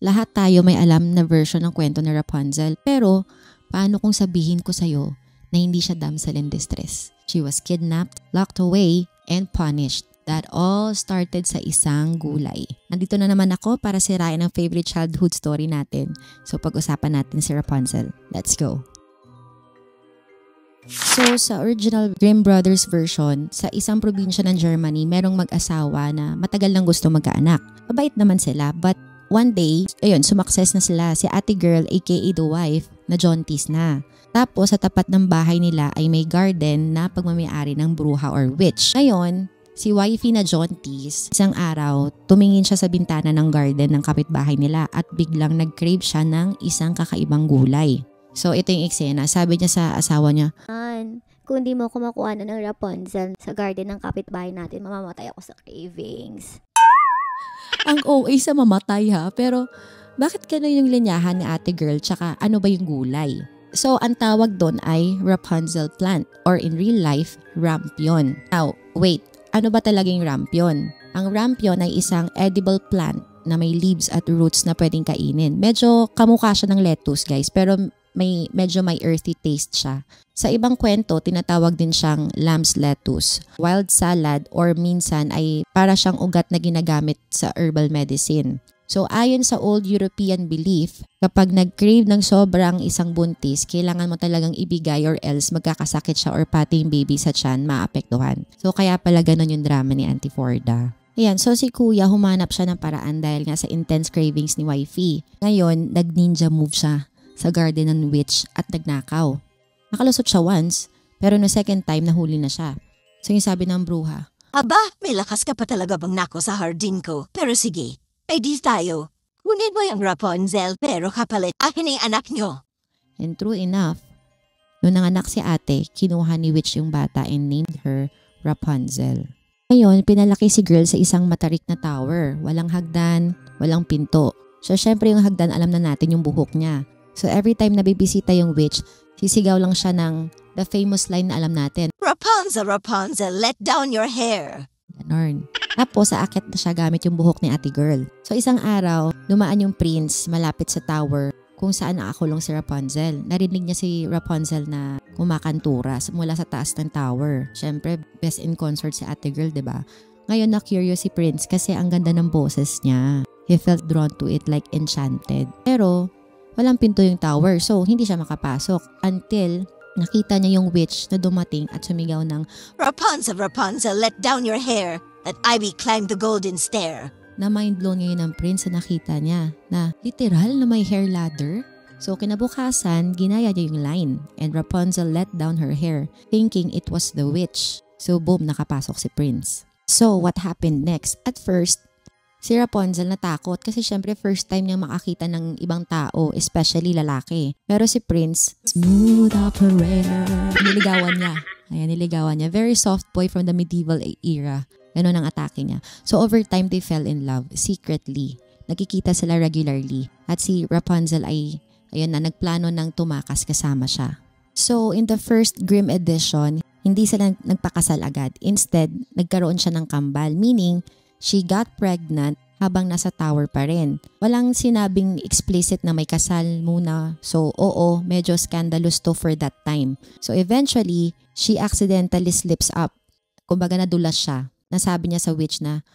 lahat tayo may alam na version ng kwento ni Rapunzel. Pero, paano kung sabihin ko sa'yo na hindi siya damsel in distress? She was kidnapped, locked away, and punished. That all started sa isang gulay. Nandito na naman ako para sirain ang favorite childhood story natin. So, pag-usapan natin si Rapunzel. Let's go! So, sa original Grimm Brothers version, sa isang probinsya ng Germany, merong mag-asawa na matagal nang gusto magkaanak. Mabait naman sila, but one day, sumakses na sila. Si ate girl, aka the wife, na jaunties na. Tapos, sa tapat ng bahay nila ay may garden na pagmamayari ng bruha or witch. Ngayon, si wifey na jaunties, isang araw, tumingin siya sa bintana ng garden ng kapitbahay nila at biglang nag-crave siya ng isang kakaibang gulay. So, ito yung eksena. Sabi niya sa asawa niya, kung di mo ako makuha ng Rapunzel sa garden ng kapitbahay natin, mamamatay ako sa cravings. Ang OA sa mamatay ha, pero bakit gano'n yung linyahan ni ate girl tsaka ano ba yung gulay? So, ang tawag doon ay Rapunzel plant or in real life, rampion. Now, wait, ano ba talagang rampion? Ang rampion ay isang edible plant na may leaves at roots na pwedeng kainin. Medyo kamukha siya ng lettuce guys, pero medyo may earthy taste siya. Sa ibang kwento, tinatawag din siyang lamb's lettuce, wild salad, or minsan ay para siyang ugat na ginagamit sa herbal medicine. So ayon sa old European belief, kapag nag-crave ng sobrang isang buntis, kailangan mo talagang ibigay or else magkakasakit siya or pati yung baby sa tiyan maapektuhan. So kaya pala ganun yung drama ni Auntie Forda. Ayan, so si kuya humanap siya ng paraan dahil nga sa intense cravings ni wifey. Ngayon, nag-ninja move siya sa garden ng witch at nagnakaw. Nakalusot siya once, pero no second time nahuli na siya. So yung sabi ng bruha, Aba, may lakas ka pa talaga bang nako sa hardin ko. Pero sige, ay di tayo. Kunin mo yung Rapunzel pero kapalit akin ang anak nyo. And true enough, nung nanganak si ate, kinuha ni witch yung bata and named her Rapunzel. Ngayon, pinalaki si girl sa isang matarik na tower. Walang hagdan, walang pinto. So syempre yung hagdan alam na natin yung buhok niya. So every time na bibisita yung witch, sisigaw lang siya ng the famous line na alam natin. Rapunzel, Rapunzel, let down your hair. Ganon. Tapos aakyat na siya gamit yung buhok ni ate girl. So isang araw, dumaan yung prince malapit sa tower kung saan nakakulong si Rapunzel. Narinig niya si Rapunzel na kumakantura mula sa taas ng tower. Syempre, best in concert si ate girl, diba? Ngayon na-curious si prince kasi ang ganda ng boses niya. He felt drawn to it like enchanted. Pero walang pinto yung tower, so hindi siya makapasok until nakita niya yung witch na dumating at sumigaw ng Rapunzel, Rapunzel, let down your hair, that I may climb the golden stair. Na mind blown ngayon ng prince na nakita niya na literal na may hair ladder. So kinabukasan, ginaya niya yung line and Rapunzel let down her hair thinking it was the witch. So boom, nakapasok si prince. So what happened next? At first, si Rapunzel natakot kasi syempre first time niyang makakita ng ibang tao, especially lalaki. Pero si Prince, smooth operator. Niligawan niya. Ayan, niligawan niya. Very soft boy from the medieval era. Ganon ang atake niya. So over time, they fell in love secretly. Nagkikita sila regularly. At si Rapunzel ay, ayun na, nagplano ng tumakas kasama siya. So in the first Grimm edition, hindi sila nagpakasal agad. Instead, nagkaroon siya ng kambal. Meaning, she got pregnant habang nasa tower pa rin. Walang sinabing explicit na may kasal muna. So, oo, medyo scandalous to for that time. So, eventually, she accidentally slips up. Kumbaga nadulas siya. Nasabi niya sa witch na,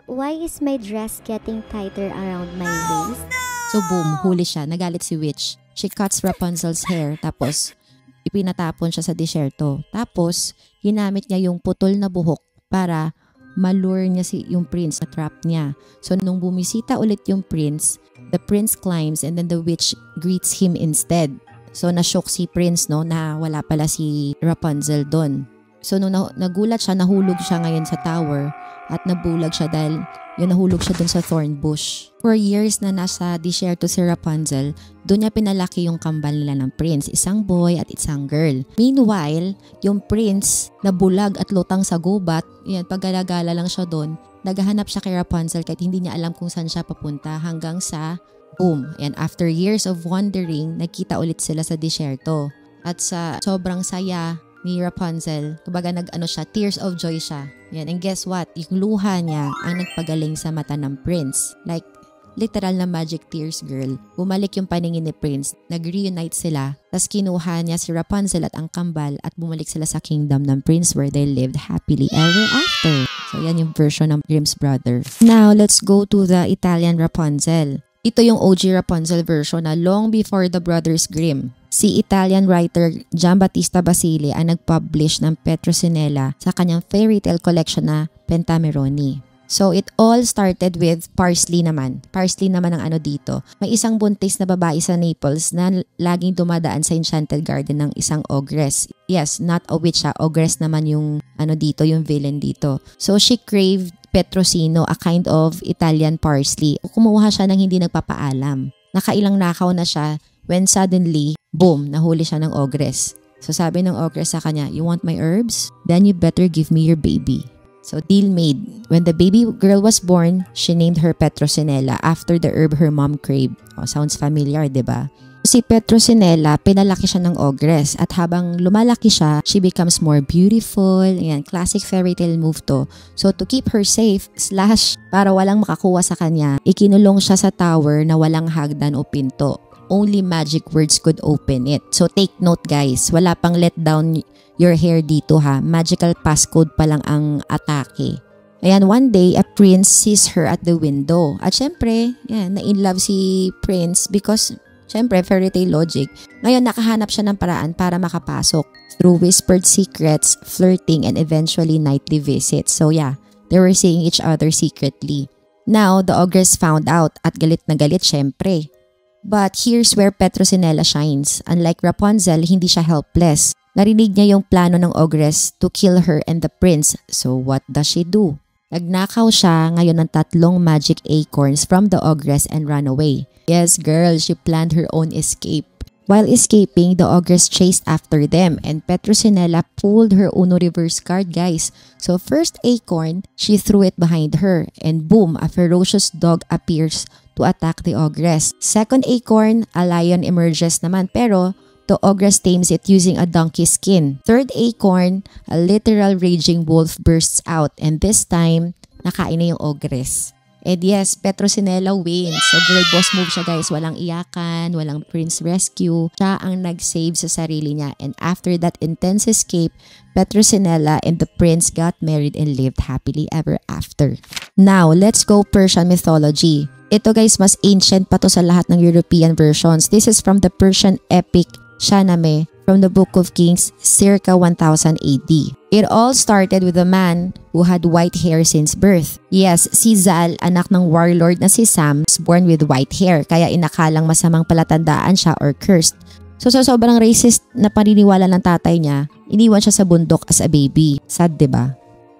Why is my dress getting tighter around my waist? So, boom, huli siya. Nagalit si witch. She cuts Rapunzel's hair. Tapos, ipinatapon siya sa disyerto. Tapos, ginamit niya yung putol na buhok para malure niya yung prince na trap niya. So nung bumisita ulit yung prince, the prince climbs and then the witch greets him instead. So na-shock si prince no na wala pala si Rapunzel doon. So nung nagulat siya, nahulog siya ngayon sa tower at nabulag siya dahil yung nahulog siya dun sa thorn bush. For years na nasa disyerto si Rapunzel, doon niya pinalaki yung kambal nila ng prince, isang boy at isang girl. Meanwhile, yung prince nabulag at lutang sa gubat, yan, paggalagala lang siya doon, naghahanap siya kay Rapunzel kahit hindi niya alam kung saan siya papunta hanggang sa boom. And after years of wandering, nagkita ulit sila sa disyerto. At sa sobrang saya ni Rapunzel, kumbaga tears of joy siya. Yan, and guess what? Yung luha niya ang nagpagaling sa mata ng prince. Like, literal na magic tears, girl. Bumalik yung paningin ni Prince, nag-reunite sila, tas kinuha niya si Rapunzel at ang kambal at bumalik sila sa kingdom ng Prince where they lived happily ever after. So yan yung version ng Grimm's brother. Now, let's go to the Italian Rapunzel. Ito yung OG Rapunzel version na long before the Brothers Grimm. Si Italian writer Giambattista Basile ang nag-publish ng Petrosinella sa kanyang fairy tale collection na Pentamerone. So it all started with Parsley naman. Parsley naman ang ano dito. May isang buntis na babae sa Naples na laging dumadaan sa Enchanted Garden ng isang ogress. Yes, not a witch ha. Ogress naman yung ano dito, yung villain dito. So she craved petrosino, a kind of Italian parsley. Kumuha siya ng hindi nagpapaalam. Nakailang nakaw na siya when suddenly, boom, nahuli siya ng ogress. So sabi ng ogress sa kanya, "You want my herbs? Then you better give me your baby." So deal made. When the baby girl was born, she named her Petrosinella after the herb her mom craved. Oh, sounds familiar, diba? Si Petrosinella, pinalaki siya ng ogress at habang lumalaki siya, she becomes more beautiful. Ayan, classic fairy tale move to. So to keep her safe, / para walang makakuha sa kanya, ikinulong siya sa tower na walang hagdan o pinto. Only magic words could open it. So take note guys, wala pang let down your hair dito ha. Magical passcode pa lang ang atake. Ayan, one day, a prince sees her at the window. At syempre, yan, na-in-love si prince because, syempre, fairy tale logic. Ngayon, nakahanap siya ng paraan para makapasok. Through whispered secrets, flirting, and eventually nightly visits. So yeah, they were seeing each other secretly. Now, the ogress found out at galit na galit syempre. But here's where Petrosinella shines. Unlike Rapunzel, hindi siya helpless. Narinig niya yung plano ng ogress to kill her and the prince. So what does she do? Nagnakaw siya ngayon ng 3 magic acorns from the ogress and ran away. Yes girl, she planned her own escape. While escaping, the ogress chased after them and Petrosinella pulled her Uno reverse card guys. So first acorn, she threw it behind her and boom, a ferocious dog appears to attack the ogress. Second acorn, a lion emerges naman pero the ogress tames it using a donkey skin. Third acorn, a literal raging wolf bursts out and this time, nakain na yung ogress. And yes, Petrosinella wins. So girl boss move siya guys. Walang iyakan, walang prince rescue. Siya ang nag-save sa sarili niya. And after that intense escape, Petrosinella and the prince got married and lived happily ever after. Now, let's go Persian mythology. Ito guys, mas ancient pa to sa lahat ng European versions. This is from the Persian epic Shahnameh from the Book of Kings circa 1000 AD. It all started with a man who had white hair since birth. Yes, si Zal, anak ng warlord na si Sam, was born with white hair kaya inakalang masamang palatandaan siya or cursed. So sa sobrang racist na paniniwala ng tatay niya, iniwan siya sa bundok as a baby. Sad, diba?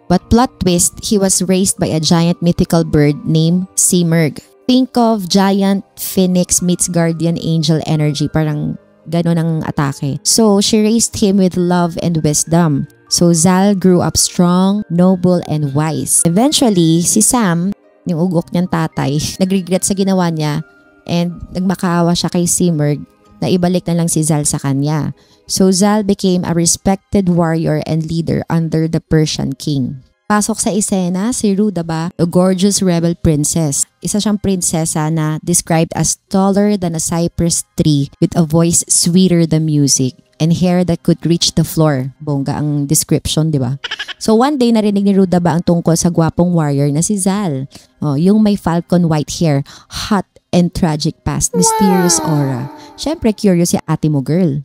But plot twist, he was raised by a giant mythical bird named Simurgh. Think of giant phoenix meets guardian angel energy, parang ganon ang atake. So, she raised him with love and wisdom. So, Zal grew up strong, noble, and wise. Eventually, si Sam, yung ugok niyang tatay, nag-regret sa ginawa niya and nagmakaawa siya kay Simurgh na ibalik na lang si Zal sa kanya. So, Zal became a respected warrior and leader under the Persian king. Pasok sa eksena si Rudaba, a gorgeous rebel princess. Isa siyang prinsesa na described as taller than a cypress tree with a voice sweeter than music and hair that could reach the floor. Bongga ang description, di ba? So one day narinig ni Rudaba ang tungkol sa gwapong warrior na si Zal. Oh, yung may falcon white hair, hot and tragic past, mysterious aura. Syempre curious si ate mo girl.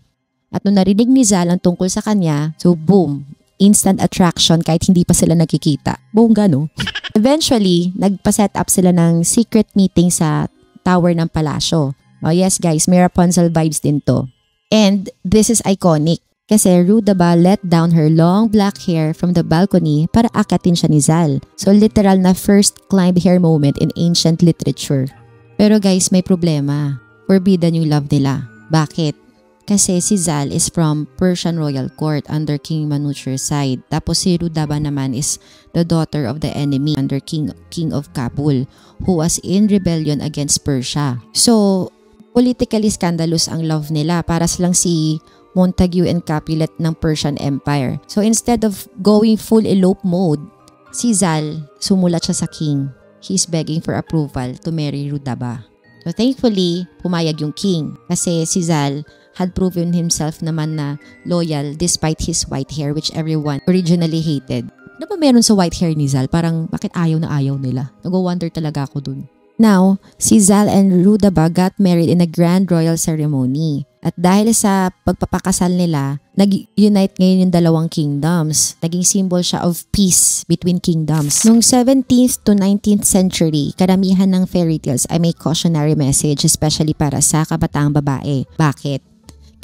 At nung narinig ni Zal ang tungkol sa kanya, so boom, instant attraction kahit hindi pa sila nagkikita. Bongga, no? Eventually, nagpa-set up sila ng secret meeting sa tower ng palasyo. Oh yes guys, may Rapunzel vibes din to. And this is iconic kasi Rudaba let down her long black hair from the balcony para akatin siya ni Zal. So literal na first climbed hair moment in ancient literature. Pero guys, may problema. Forbidden yung love nila. Bakit? Kasi si Zal is from Persian royal court under King Manucher's side. Tapos si Rudaba naman is the daughter of the enemy under King of Kabul who was in rebellion against Persia. So, politically scandalous ang love nila. Para silang si Montague and Capulet ng Persian Empire. So instead of going full elope mode, si Zal sumulat siya sa king. he's begging for approval to marry Rudaba. So thankfully, pumayag yung king kasi si Zal had proven himself naman na loyal despite his white hair which everyone originally hated. Ano ba meron sa white hair ni Zal? Parang bakit ayaw na ayaw nila? Nag-wonder talaga ako dun. Now, si Zal and Rudaba got married in a grand royal ceremony. At dahil sa pagpapakasal nila, nag-unite ngayon yung dalawang kingdoms. Naging symbol siya of peace between kingdoms. Noong 17th to 19th century, karamihan ng fairy tales ay may cautionary message especially para sa kabataang babae. Bakit?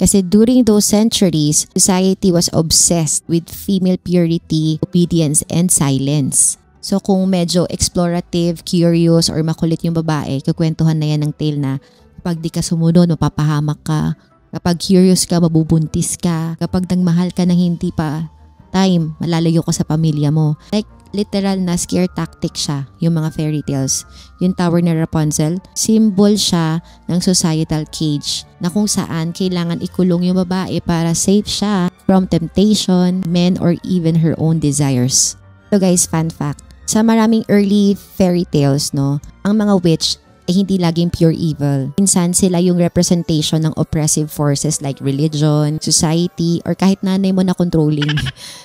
Kasi during those centuries, society was obsessed with female purity, obedience, and silence. So kung medyo explorative, curious, or makulit yung babae, kukwentuhan na yan ng tale na kapag di ka sumunod, mapapahamak ka. Kapag curious ka, mabubuntis ka. Kapag nagmahal ka ng hindi pa time, malalayo ka sa pamilya mo. Like literal na scare tactic siya, yung mga fairy tales. Yung tower ni Rapunzel, symbol siya ng societal cage na kung saan kailangan ikulong yung babae para safe siya from temptation, men, or even her own desires. So guys, fun fact. Sa maraming early fairy tales, no, ang mga witch ay hindi laging pure evil. Minsan sila yung representation ng oppressive forces like religion, society, or kahit nanay mo na controlling.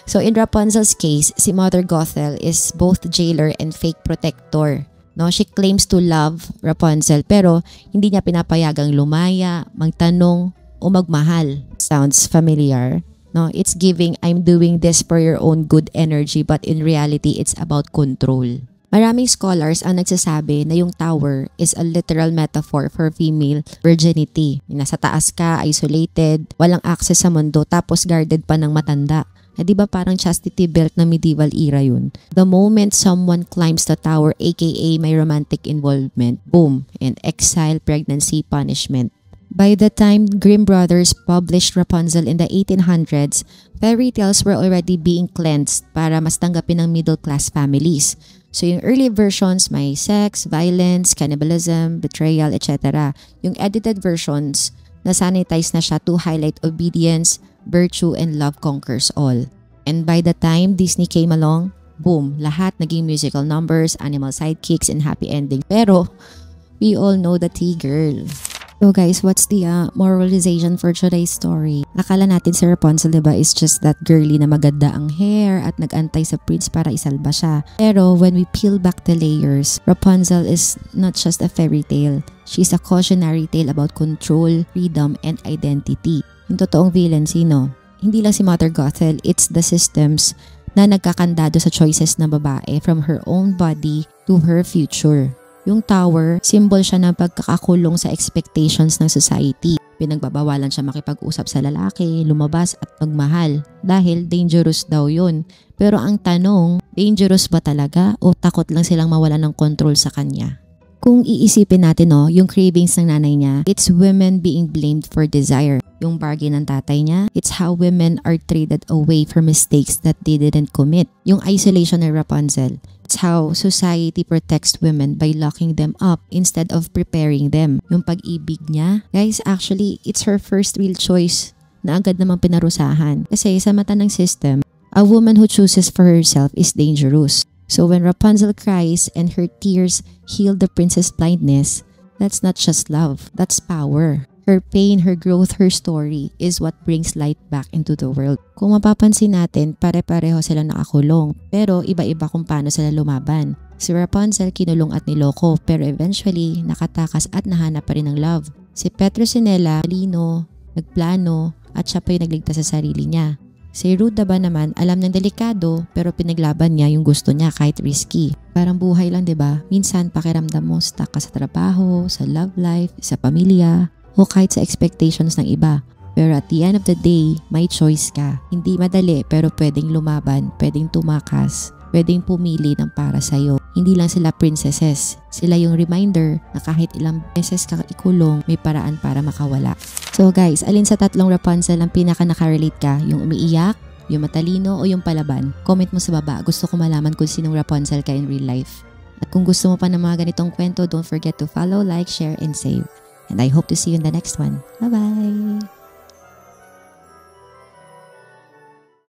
So in Rapunzel's case, si Mother Gothel is both jailer and fake protector. No, she claims to love Rapunzel pero hindi niya pinapayagang lumaya, magtanong, o magmahal. Sounds familiar? No, it's giving I'm doing this for your own good energy but in reality it's about control. Maraming scholars ang nagsasabi na yung tower is a literal metaphor for female virginity. Nasa taas ka, isolated, walang access sa mundo tapos guarded pa ng matanda. Di ba parang chastity belt na medieval era yun? The moment someone climbs the tower aka may romantic involvement, boom, and exile, pregnancy, punishment. By the time Grimm Brothers published Rapunzel in the 1800s, fairy tales were already being cleansed para mas tanggapin ng middle-class families. So yung early versions may sex, violence, cannibalism, betrayal, etc. Yung edited versions, na-sanitize na siya to highlight obedience, virtue, and love conquers all. And by the time Disney came along, boom, lahat naging musical numbers, animal sidekicks, and happy ending. Pero we all know the tea girl. So guys, what's the moralization for today's story? Akala natin si Rapunzel, diba, is just that girly na maganda ang hair at nag-antay sa prince para isalba siya. Pero when we peel back the layers, Rapunzel is not just a fairy tale. She's a cautionary tale about control, freedom, and identity. Yung totoong villain, sino? Hindi lang si Mother Gothel, it's the systems na nagkakandado sa choices ng babae from her own body to her future. Yung tower, symbol siya ng pagkakakulong sa expectations ng society. Pinagbabawalan siya makipag-usap sa lalaki, lumabas at magmahal dahil dangerous daw yun. Pero ang tanong, dangerous ba talaga o takot lang silang mawalan ng control sa kanya? Kung iisipin natin, no, yung cravings ng nanay niya, it's women being blamed for desire. Yung bargain ng tatay niya, it's how women are traded away for mistakes that they didn't commit. Yung isolation ng Rapunzel, it's how society protects women by locking them up instead of preparing them. Yung pag-ibig niya, guys, actually, it's her first real choice na agad namang pinarusahan. Kasi sa mata ng system, a woman who chooses for herself is dangerous. So when Rapunzel cries and her tears heal the princess' blindness, that's not just love, that's power. Her pain, her growth, her story is what brings light back into the world. Kung mapapansin natin, pare-pareho sila nakakulong, pero iba-iba kung paano sila lumaban. Si Rapunzel kinulong at niloko, pero eventually nakatakas at nahanap pa rin ng love. Si Petronella, talino, nagplano, at siya pa yung nagligtas sa sarili niya. Si Rudaba naman, alam ng delikado, pero pinaglaban niya yung gusto niya kahit risky. Parang buhay lang, 'di ba? Minsan pakiramdam mo stuck ka sa trabaho, sa love life, sa pamilya, o kahit sa expectations ng iba. Pero at the end of the day, may choice ka. Hindi madali pero pwedeng lumaban, pwedeng tumakas, pwedeng pumili ng para sa'yo. Hindi lang sila princesses. Sila yung reminder na kahit ilang beses ka ikulong, may paraan para makawala. So guys, alin sa tatlong Rapunzel ang pinaka nakarelate ka? Yung umiiyak, yung matalino, o yung palaban? Comment mo sa baba. Gusto ko malaman kung sinong Rapunzel ka in real life. At kung gusto mo pa ng mga ganitong kwento, don't forget to follow, like, share, and save. And I hope to see you in the next one. Bye-bye!